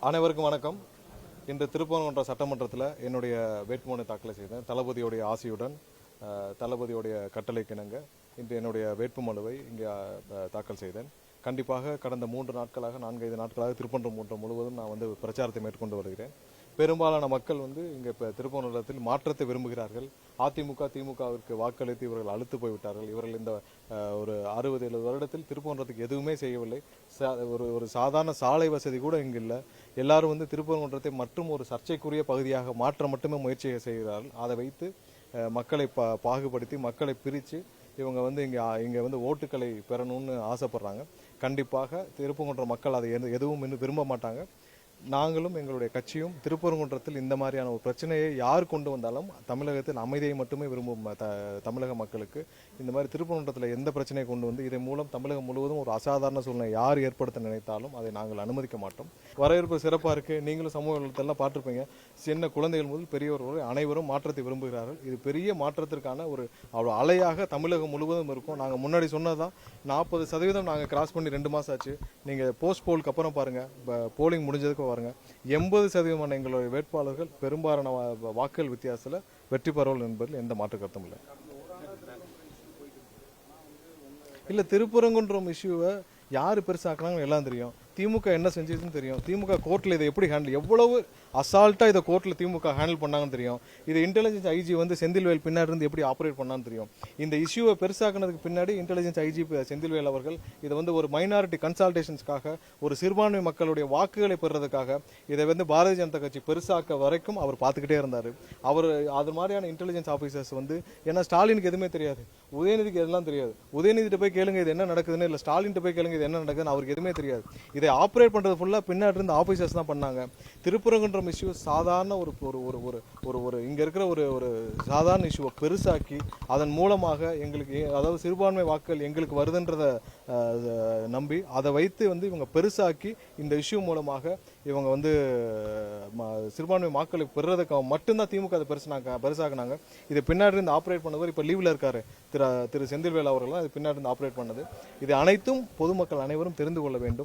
அனைவருக்கும் வணக்கம். இன்று திருப்பரங்குன்ற சட்டமன்றத்தில் என்னுடைய வேட்புமனு தாக்கல் செய்தேன். தளபதியுடைய ஆசையுடன் தளபதியுடைய கட்டளைக்கிணங்க இன்று என்னுடைய வேட்புமனுவை இங்கே தாக்கல் செய்தேன். கண்டிப்பாக கடந்த 4-5 நாட்களாக திருப்பரங்குன்றம் முழுவதும் நான் பிரச்சாரத்தை மேற்கொண்டு வருகிறேன். பெரும்பாலான மக்கள் இங்கே இப்போ திருப்பரங்குன்றத்தில் மாற்றத்தை விரும்புகிறார்கள். அதிமுக திமுகவிற்கு வாக்களித்து இவர்கள் அழுத்து போய்விட்டார்கள். இவர்கள் இந்த ஒரு 60-70 வருடத்தில் திருப்பரங்குன்றத்துக்கு எதுவுமே செய்யவில்லை. ஒரு சாதாரண சாலை வசதி கூட இங்கு இல்லை. எல்லாரும் திருப்பரங்குன்றத்தை மற்றும் ஒரு சர்ச்சைக்குரிய பகுதியாக மாற்ற மட்டுமே முயற்சி செய்கிறார்கள். அதை வைத்து மக்களை பாகுபடுத்தி மக்களை பிரித்து இவங்க இங்கே ஓட்டுக்களை பெறணும்னு ஆசைப்படுறாங்க. கண்டிப்பாக திருப்பரங்குன்ற மக்கள் அதை எதுவும் இன்னும் விரும்ப மாட்டாங்க. நாங்களும் எங்களுடைய கட்சியும் திருப்பரங்குன்றத்தில் இந்த மாதிரியான ஒரு பிரச்சனையை யார் கொண்டு வந்தாலும் தமிழகத்தில் அமைதியை மட்டுமே விரும்பும் தமிழக மக்களுக்கு இந்த மாதிரி திருப்பரங்குன்றத்தில் எந்த பிரச்சனையை கொண்டு வந்து இதன் மூலம் தமிழகம் முழுவதும் ஒரு அசாதாரண சூழ்நிலை யார் ஏற்படுத்த நினைத்தாலும் அதை நாங்கள் அனுமதிக்க மாட்டோம். வரவேற்பு சிறப்பாக இருக்குது. நீங்களும் சமூக வலைத்தளத்தில் பார்த்துருப்பீங்க. சின்ன குழந்தைகள் முதல் பெரியவர்கள் அனைவரும் மாற்றத்தை விரும்புகிறார்கள். இது பெரிய மாற்றத்திற்கான ஒரு அலையாக தமிழகம் முழுவதும் இருக்கும். நாங்கள் முன்னாடி சொன்னதான் 40% நாங்கள் கிராஸ் பண்ணி 2 மாதம் ஆச்சு. நீங்கள் போஸ்ட் போலுக்கு அப்புறம் பாருங்கள், போலிங் முடிஞ்சதுக்கு பாருங்க, 80% எங்களுடைய வேட்பாளர்கள் பெரும்பாலான வாக்குகள் வித்தியாசத்தில் வெற்றி பெறுவார்கள் என்பதில் எந்த மாற்று கருத்தும் இல்லை. திருப்பரங்குன்றம் இஷ்யூவை யார் பெருசாக்குறாங்கன்னு எல்லாம் தெரியும். திமுக என்ன செஞ்சதுன்னு தெரியும். திமுக கோர்ட்டில் இதை எப்படி ஹேண்டில், எவ்வளவு அசால்ட்டாக இதை கோர்ட்டில் திமுக ஹேண்டில் பண்ணாங்கன்னு தெரியும். இது இன்டெலிஜென்ஸ் ஐஜி செந்தில்வேல் பின்னாடி இருந்து எப்படி ஆப்ரேட் பண்ணான்னு தெரியும். இந்த இஷ்யூவை பெருசாக்குனதுக்கு பின்னாடி இன்டெலிஜென்ஸ் ஐஜி செந்தில்வேல் அவர்கள் இதை ஒரு மைனாரிட்டி கன்சல்டேஷன்ஸ்க்காக, ஒரு சிறுபான்மை மக்களுடைய வாக்குகளை பெறுறதுக்காக இதை பாரதிய ஜனதா கட்சி பெருசாக்க வரைக்கும் அவர் பார்த்துக்கிட்டே இருந்தார். அவர் அது மாதிரியான இன்டெலிஜென்ஸ் ஆஃபீஸர்ஸ் ஏன்னா ஸ்டாலினுக்கு எதுவுமே தெரியாது, உதயநிதிக்கு எல்லாம் தெரியாது. உதயநிதிட்ட போய் கேளுங்க இது என்ன நடக்குதுன்னு, இல்லை ஸ்டாலின் போய் கேளுங்க இது என்ன நடக்குதுன்னு அவருக்கு எதுவுமே தெரியாது. இதை ஆப்ரேட் பண்றது ஃபுல்லா பின்னாடி இருந்து ஆபீசர்ஸ் தான் பண்ணாங்க. திருப்பரங்குன்றம் இஷ்யூ சாதாரண ஒரு இங்க இருக்கிற ஒரு சாதாரண இஷ்யூவை பெருசாக்கி அதன் மூலமாக எங்களுக்கு, அதாவது சிறுபான்மை வாக்குகள் எங்களுக்கு வருதுன்றத நம்பி அதை வைத்து இவங்க பெருசாக்கி இந்த இஷ்யூ மூலமாக இவங்க சிறுபான்மை வாக்களை பெறுறதுக்கு மட்டும்தான் திமுக அதை பெருசாக்குனாங்க. இதை பின்னாடி இருந்து ஆப்ரேட் பண்ணவர் இப்போ லீவ்ல இருக்காரு திரு செந்தில்வேல் அவர்கள் தான் இது பின்னாடி இருந்து ஆப்ரேட் பண்ணது. இது அனைத்தும் பொதுமக்கள் அனைவரும் தெரிந்து கொள்ள வேண்டும்.